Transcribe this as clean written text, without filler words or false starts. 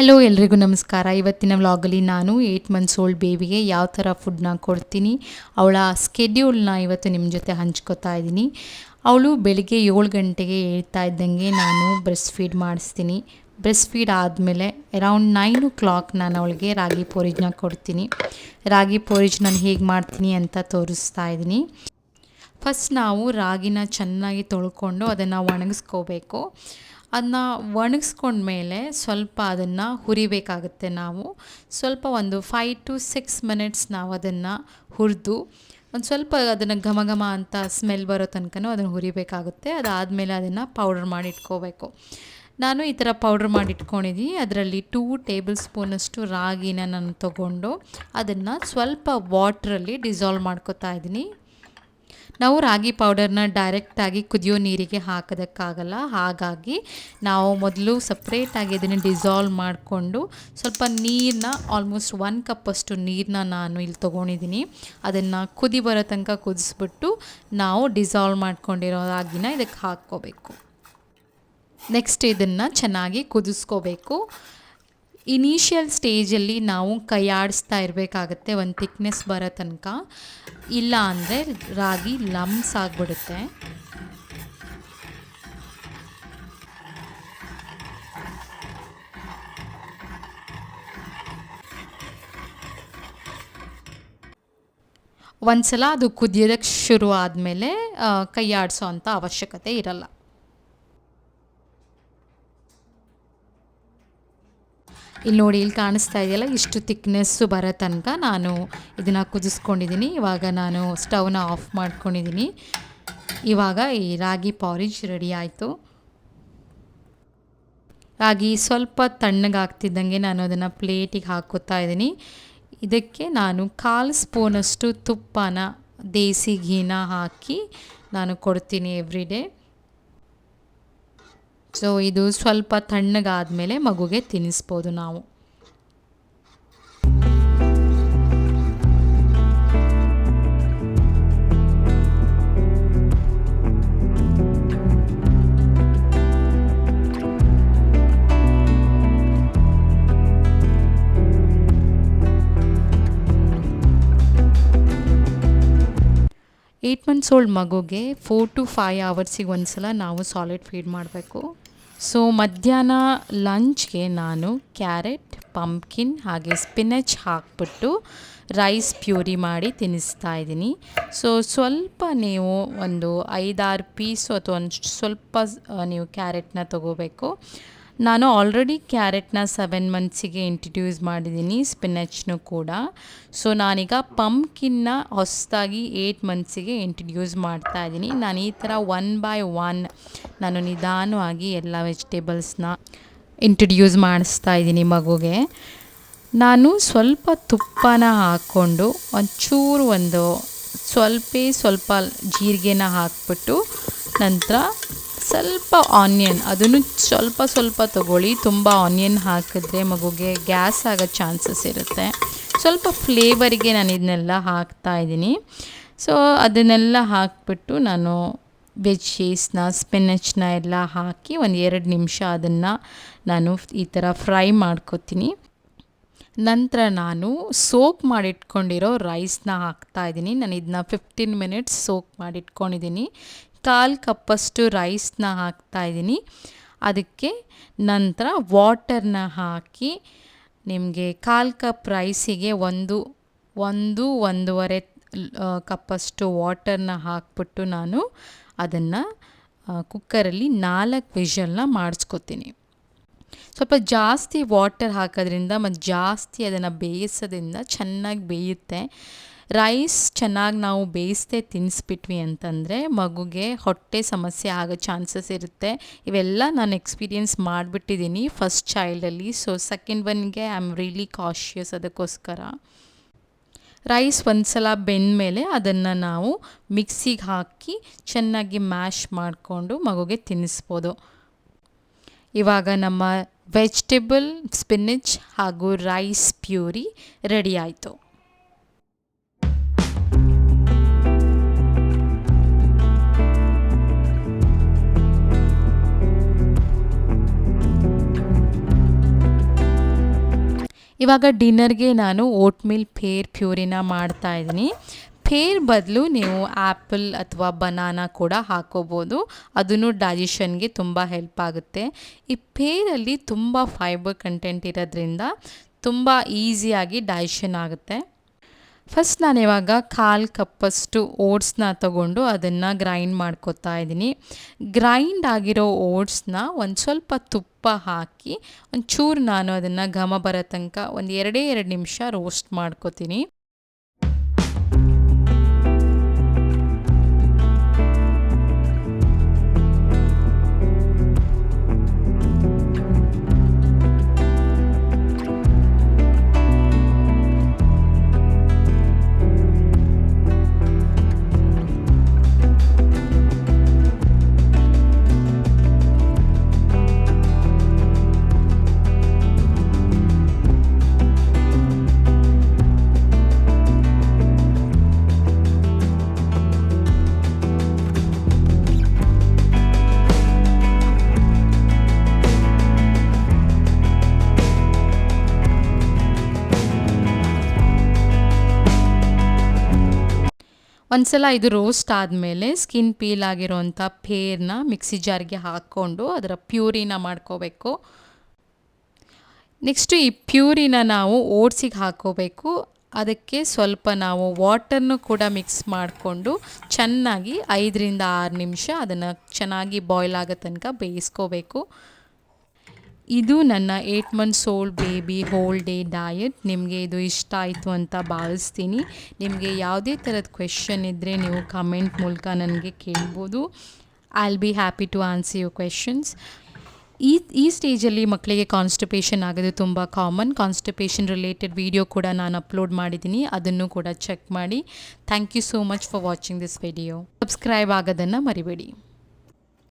Hello ಎಲ್ರಿಗೂ ನಮಸ್ಕಾರ. ಇವತ್ತಿನ ವ್ಲಾಗಲ್ಲಿ ನಾನು 8 ಮಂತ್ಸ್ ಓಲ್ಡ್ ಬೇಬಿಗೆ ಯಾವ ಥರ ಫುಡ್ನ ಕೊಡ್ತೀನಿ, ಅವಳ ಸ್ಕೆಡ್ಯೂಲ್ನ ಇವತ್ತು ನಿಮ್ಮ ಜೊತೆ ಹಂಚ್ಕೋತಾ ಇದ್ದೀನಿ. ಅವಳು ಬೆಳಿಗ್ಗೆ 7 ಗಂಟೆಗೆ ಹೇಳ್ತಾ ಇದ್ದಂಗೆ ನಾನು ಬ್ರೆಸ್ಟ್ ಫೀಡ್ ಮಾಡಿಸ್ತೀನಿ. ಬ್ರೆಸ್ಟ್ ಫೀಡ್ ಆದಮೇಲೆ ಅರೌಂಡ್ 9 o'clock ನಾನು ಅವಳಿಗೆ ರಾಗಿ ಪೋರಿಜ್ನ ಕೊಡ್ತೀನಿ. ರಾಗಿ ಪೋರಿಜ್ ನಾನು ಹೇಗೆ ಮಾಡ್ತೀನಿ ಅಂತ ತೋರಿಸ್ತಾ ಇದ್ದೀನಿ. ಫಸ್ಟ್ ನಾವು ರಾಗಿನ ಚೆನ್ನಾಗಿ ತೊಳ್ಕೊಂಡು ಅದನ್ನು ಒಣಗಿಸ್ಕೋಬೇಕು. ಅದನ್ನ ಒಣಗಿಸ್ಕೊಂಡ್ಮೇಲೆ ಸ್ವಲ್ಪ ಅದನ್ನು ಹುರಿಬೇಕಾಗುತ್ತೆ. ನಾವು ಸ್ವಲ್ಪ ಒಂದು 5 to 6 minutes ನಾವು ಅದನ್ನು ಹುರಿದು ಒಂದು ಸ್ವಲ್ಪ ಅದನ್ನು ಘಮ ಘಮ ಅಂತ ಸ್ಮೆಲ್ ಬರೋ ತನಕನೂ ಅದನ್ನು ಹುರಿಬೇಕಾಗುತ್ತೆ. ಅದಾದಮೇಲೆ ಅದನ್ನು ಪೌಡರ್ ಮಾಡಿ ಇಟ್ಕೋಬೇಕು. ನಾನು ಈ ಥರ ಪೌಡ್ರ್ ಮಾಡಿ ಇಟ್ಕೊಂಡಿದ್ದೀನಿ. ಅದರಲ್ಲಿ 2 ಟೇಬಲ್ ಸ್ಪೂನಷ್ಟು ರಾಗಿನ ನಾನು ತೊಗೊಂಡು ಅದನ್ನು ಸ್ವಲ್ಪ ವಾಟ್ರಲ್ಲಿ ಡಿಸಾಲ್ವ್ ಮಾಡ್ಕೊತಾ ಇದ್ದೀನಿ. ನಾವು ರಾಗಿ ಪೌಡರ್ನ ಡೈರೆಕ್ಟಾಗಿ ಕುದಿಯೋ ನೀರಿಗೆ ಹಾಕೋದಕ್ಕಾಗಲ್ಲ. ಹಾಗಾಗಿ ನಾವು ಮೊದಲು ಸಪ್ರೇಟಾಗಿ ಇದನ್ನು ಡಿಸಾಲ್ವ್ ಮಾಡಿಕೊಂಡು ಸ್ವಲ್ಪ ನೀರನ್ನ ಆಲ್ಮೋಸ್ಟ್ 1 ಕಪ್ಪಷ್ಟು ನೀರನ್ನ ನಾನು ಇಲ್ಲಿ ತೊಗೊಂಡಿದ್ದೀನಿ. ಅದನ್ನು ಕುದಿ ಬರೋ ತನಕ ಕುದಿಸ್ಬಿಟ್ಟು ನಾವು ಡಿಸಾಲ್ವ್ ಮಾಡ್ಕೊಂಡಿರೋ ರಾಗಿನ ಇದಕ್ಕೆ ಹಾಕ್ಕೋಬೇಕು. ನೆಕ್ಸ್ಟ್ ಇದನ್ನು ಚೆನ್ನಾಗಿ ಕುದಿಸ್ಕೋಬೇಕು. ಇನಿಷಿಯಲ್ ಸ್ಟೇಜಲ್ಲಿ ನಾವು ಕೈ ಆಡಿಸ್ತಾ ಇರಬೇಕಾಗತ್ತೆ ಒಂದು ಥಿಕ್ನೆಸ್ ಬರೋ ತನಕ. ಇಲ್ಲ ಅಂದರೆ ರಾಗಿ ಲಮ್ಸ್ ಆಗಿಬಿಡುತ್ತೆ. ಒಂದ್ಸಲ ಅದು ಕುದಿಯೋದಕ್ಕೆ ಶುರು ಆದಮೇಲೆ ಕೈ ಆಡಿಸೋ ಅಂಥ ಅವಶ್ಯಕತೆ ಇರಲ್ಲ. ಇಲ್ಲಿ ನೋಡಿ, ಇಲ್ಲಿ ಕಾಣಿಸ್ತಾ ಇದೆಯಲ್ಲ, ಇಷ್ಟು ಥಿಕ್ನೆಸ್ಸು ಬರೋ ತನಕ ನಾನು ಇದನ್ನು ಕುದಿಸ್ಕೊಂಡಿದ್ದೀನಿ. ಇವಾಗ ನಾನು ಸ್ಟವ್ನ ಆಫ್ ಮಾಡ್ಕೊಂಡಿದ್ದೀನಿ. ಇವಾಗ ಈ ರಾಗಿ ಪಾರಿಜ್ ರೆಡಿ ಆಯಿತು. ರಾಗಿ ಸ್ವಲ್ಪ ತಣ್ಣಗಾಗ್ತಿದ್ದಂಗೆ ನಾನು ಅದನ್ನು ಪ್ಲೇಟಿಗೆ ಹಾಕೋತಾ ಇದ್ದೀನಿ. ಇದಕ್ಕೆ ನಾನು 1/4 ಸ್ಪೂನಷ್ಟು ತುಪ್ಪನ, ದೇಸಿ ಘೀನ ಹಾಕಿ ನಾನು ಕೊಡ್ತೀನಿ ಎವ್ರಿಡೇ. ಸೊ ಇದು ಸ್ವಲ್ಪ ತಣ್ಣಗಾದಮೇಲೆ ಮಗುಗೆ ತಿನ್ನಿಸ್ಬೋದು ನಾವು. ಏಟ್ ಮಂತ್ಸ್ ಓಲ್ಡ್ ಮಗುಗೆ 4 to 5 hours ಒಂದ್ಸಲ ನಾವು ಸಾಲಿಡ್ ಫೀಡ್ ಮಾಡಬೇಕು. ಸೊ ಮಧ್ಯಾಹ್ನ ಲಂಚ್ಗೆ ನಾನು ಕ್ಯಾರೆಟ್, ಪಂಪ್ಕಿನ್ ಹಾಗೆ ಸ್ಪಿನಚ್ ಹಾಕ್ಬಿಟ್ಟು ರೈಸ್ ಪ್ಯೂರಿ ಮಾಡಿ ತಿನ್ನಿಸ್ತಾ ಇದ್ದೀನಿ. ಸೊ ಸ್ವಲ್ಪ ನೀವು ಒಂದು 5-6 ಪೀಸು ಅಥವಾ ಒಂದು ಸ್ವಲ್ಪ ನೀವು ಕ್ಯಾರೆಟ್ನ ತೊಗೋಬೇಕು. ನಾನು ಆಲ್ರೆಡಿ ಕ್ಯಾರೆಟ್ನ 7 monthsಗೆ ಇಂಟ್ರಡ್ಯೂಸ್ ಮಾಡಿದ್ದೀನಿ, ಸ್ಪಿನಚ್ನು ಕೂಡ. ಸೊ ನಾನೀಗ ಪಂಪ್ಕಿನ್ನ ಹೊಸದಾಗಿ 8 monthsಗೆ ಇಂಟ್ರಡ್ಯೂಸ್ ಮಾಡ್ತಾ ಇದ್ದೀನಿ. ನಾನು ಈ ಥರ 1 by 1 ನಾನು ನಿಧಾನವಾಗಿ ಎಲ್ಲ ವೆಜಿಟೇಬಲ್ಸ್ನ ಇಂಟ್ರಡ್ಯೂಸ್ ಮಾಡಿಸ್ತಾ ಇದ್ದೀನಿ ಮಗುಗೆ. ನಾನು ಸ್ವಲ್ಪ ತುಪ್ಪನ ಹಾಕ್ಕೊಂಡು ಒಂಚೂರು ಸ್ವಲ್ಪ ಜೀರಿಗೆನ ಹಾಕ್ಬಿಟ್ಟು ನಂತರ ಸ್ವಲ್ಪ ಆನಿಯನ್, ಅದನ್ನು ಸ್ವಲ್ಪ ತೊಗೊಳ್ಳಿ. ತುಂಬ ಆನಿಯನ್ ಹಾಕಿದ್ರೆ ಮಗುಗೆ ಗ್ಯಾಸ್ ಆಗೋ ಚಾನ್ಸಸ್ ಇರುತ್ತೆ. ಸ್ವಲ್ಪ ಫ್ಲೇವರಿಗೆ ನಾನು ಇದನ್ನೆಲ್ಲ ಹಾಕ್ತಾಯಿದ್ದೀನಿ. ಸೊ ಅದನ್ನೆಲ್ಲ ಹಾಕ್ಬಿಟ್ಟು ನಾನು ವೆಜ್ಜೀಸ್ನ, ಸ್ಪಿನಚ್ನ ಎಲ್ಲ ಹಾಕಿ ಒಂದು 2 ನಿಮಿಷ ಅದನ್ನು ನಾನು ಈ ಥರ ಫ್ರೈ ಮಾಡ್ಕೊತೀನಿ. ನಂತರ ನಾನು ಸೋಕ್ ಮಾಡಿಟ್ಕೊಂಡಿರೋ ರೈಸ್ನ ಹಾಕ್ತಾಯಿದ್ದೀನಿ. ನಾನು ಇದನ್ನ 15 minutes ಸೋಕ್ ಮಾಡಿಟ್ಕೊಂಡಿದ್ದೀನಿ. 1/4 ಕಪ್ಪಷ್ಟು ರೈಸ್ನ ಹಾಕ್ತಾಯಿದ್ದೀನಿ. ಅದಕ್ಕೆ ನಂತರ ವಾಟರ್ನ ಹಾಕಿ, ನಿಮಗೆ 1/4 ಕಪ್ ರೈಸಿಗೆ 1-1.5 ಕಪ್ಪಷ್ಟು ವಾಟರ್ನ ಹಾಕ್ಬಿಟ್ಟು ನಾನು ಅದನ್ನು ಕುಕ್ಕರಲ್ಲಿ 4 ವಿಷಲ್ನ ಮಾಡಿಸ್ಕೊತೀನಿ. ಸ್ವಲ್ಪ ಜಾಸ್ತಿ ವಾಟರ್ ಹಾಕೋದ್ರಿಂದ ಮತ್ತು ಜಾಸ್ತಿ ಅದನ್ನು ಬೇಯಿಸೋದ್ರಿಂದ ಚೆನ್ನಾಗಿ ಬೇಯುತ್ತೆ. ರೈಸ್ ಚೆನ್ನಾಗಿ ನಾವು ಬೇಯಿಸದೆ ತಿನ್ನಿಸ್ಬಿಟ್ವಿ ಅಂತಂದರೆ ಮಗುಗೆ ಹೊಟ್ಟೆ ಸಮಸ್ಯೆ ಆಗೋ ಚಾನ್ಸಸ್ ಇರುತ್ತೆ. ಇವೆಲ್ಲ ನಾನು ಎಕ್ಸ್ಪೀರಿಯೆನ್ಸ್ ಮಾಡಿಬಿಟ್ಟಿದ್ದೀನಿ ಫಸ್ಟ್ ಚೈಲ್ಡಲ್ಲಿ. ಸೊ ಸೆಕೆಂಡ್ ಒನ್ಗೆ ಐ ಆಮ್ ರಿಯಲಿ ಕಾಷಿಯಸ್. ಅದಕ್ಕೋಸ್ಕರ ರೈಸ್ ಒಂದ್ಸಲ ಬೆಂದಮೇಲೆ ಅದನ್ನು ನಾವು ಮಿಕ್ಸಿಗೆ ಹಾಕಿ ಚೆನ್ನಾಗಿ ಮ್ಯಾಶ್ ಮಾಡಿಕೊಂಡು ಮಗುಗೆ ತಿನ್ನಿಸ್ಬೋದು. ಇವಾಗ ನಮ್ಮ ವೆಜಿಟೇಬಲ್, ಸ್ಪಿನಚ್ ಹಾಗೂ ರೈಸ್ ಪ್ಯೂರಿ ರೆಡಿ ಆಯಿತು. ಇವಾಗ ಡಿನ್ನರ್ಗೆ ನಾನು ಓಟ್ ಮೀಲ್ ಪೇರ್ ಪ್ಯೂರಿನ ಮಾಡ್ತಾಯಿದ್ದೀನಿ. ಪೇರ್ ಬದಲು ನೀವು ಆ್ಯಪಲ್ ಅಥವಾ ಬನಾನಾ ಕೂಡ ಹಾಕೋಬೋದು, ಅದನ್ನು ಡೈಜೆಷನ್ಗೆ ತುಂಬ ಹೆಲ್ಪ್ ಆಗುತ್ತೆ. ಈ ಪೇರಲ್ಲಿ ತುಂಬ ಫೈಬರ್ ಕಂಟೆಂಟ್ ಇರೋದ್ರಿಂದ ತುಂಬ ಈಸಿಯಾಗಿ ಡೈಜೆಷನ್ ಆಗುತ್ತೆ. ಫಸ್ಟ್ ನಾನು ಇವಾಗ 1/4 ಕಪ್ಪಷ್ಟು ಓಟ್ಸ್ನ ತೊಗೊಂಡು ಅದನ್ನು ಗ್ರೈಂಡ್ ಮಾಡ್ಕೊತಾ ಇದ್ದೀನಿ. ಗ್ರೈಂಡ್ ಆಗಿರೋ ಓಟ್ಸ್ನ ಒಂದು ಸ್ವಲ್ಪ ತುಪ್ಪ ಹಾಕಿ ಒಂಚೂರು ನಾನು ಅದನ್ನು ಘಮ ಬರೋ ತನಕ ಒಂದು 2 ನಿಮಿಷ ರೋಸ್ಟ್ ಮಾಡ್ಕೊತೀನಿ. ಒಂದ್ಸಲ ಇದು ರೋಸ್ಟ್ ಆದಮೇಲೆ ಸ್ಕಿನ್ ಪೀಲ್ ಆಗಿರೋಂಥ ಪೇರ್ನ ಮಿಕ್ಸಿ ಜಾರ್ಗೆ ಹಾಕ್ಕೊಂಡು ಅದರ ಪ್ಯೂರಿನ ಮಾಡ್ಕೋಬೇಕು. ನೆಕ್ಸ್ಟು ಈ ಪ್ಯೂರಿನ ನಾವು ಓಟ್ಸಿಗೆ ಹಾಕ್ಕೋಬೇಕು. ಅದಕ್ಕೆ ಸ್ವಲ್ಪ ನಾವು ವಾಟರ್ನು ಕೂಡ ಮಿಕ್ಸ್ ಮಾಡಿಕೊಂಡು ಚೆನ್ನಾಗಿ 5-6 ನಿಮಿಷ ಅದನ್ನು ಚೆನ್ನಾಗಿ ಬಾಯ್ಲ್ ಆಗೋ ತನಕ ಬೇಯಿಸ್ಕೋಬೇಕು. ಇದು ನನ್ನ 8 months old baby whole day diet. ನಿಮಗೆ ಇದು ಇಷ್ಟ ಆಯಿತು ಅಂತ ಭಾವಿಸ್ತೀನಿ. ನಿಮಗೆ ಯಾವುದೇ ಥರದ ಕ್ವೆಶ್ಚನ್ ಇದ್ದರೆ ನೀವು ಕಮೆಂಟ್ ಮೂಲಕ ನನಗೆ ಕೇಳ್ಬೋದು. I will be happy to answer your questions. ಈ ಸ್ಟೇಜಲ್ಲಿ ಮಕ್ಕಳಿಗೆ ಕಾನ್ಸ್ಟಿಪೇಷನ್ ಆಗೋದು ತುಂಬ ಕಾಮನ್. ಕಾನ್ಸ್ಟಿಪೇಷನ್ ರಿಲೇಟೆಡ್ ವಿಡಿಯೋ ಕೂಡ ನಾನು ಅಪ್ಲೋಡ್ ಮಾಡಿದ್ದೀನಿ, ಅದನ್ನು ಕೂಡ ಚೆಕ್ ಮಾಡಿ. Thank you so much for watching this video. Subscribe ಆಗೋದನ್ನು ಮರಿಬೇಡಿ.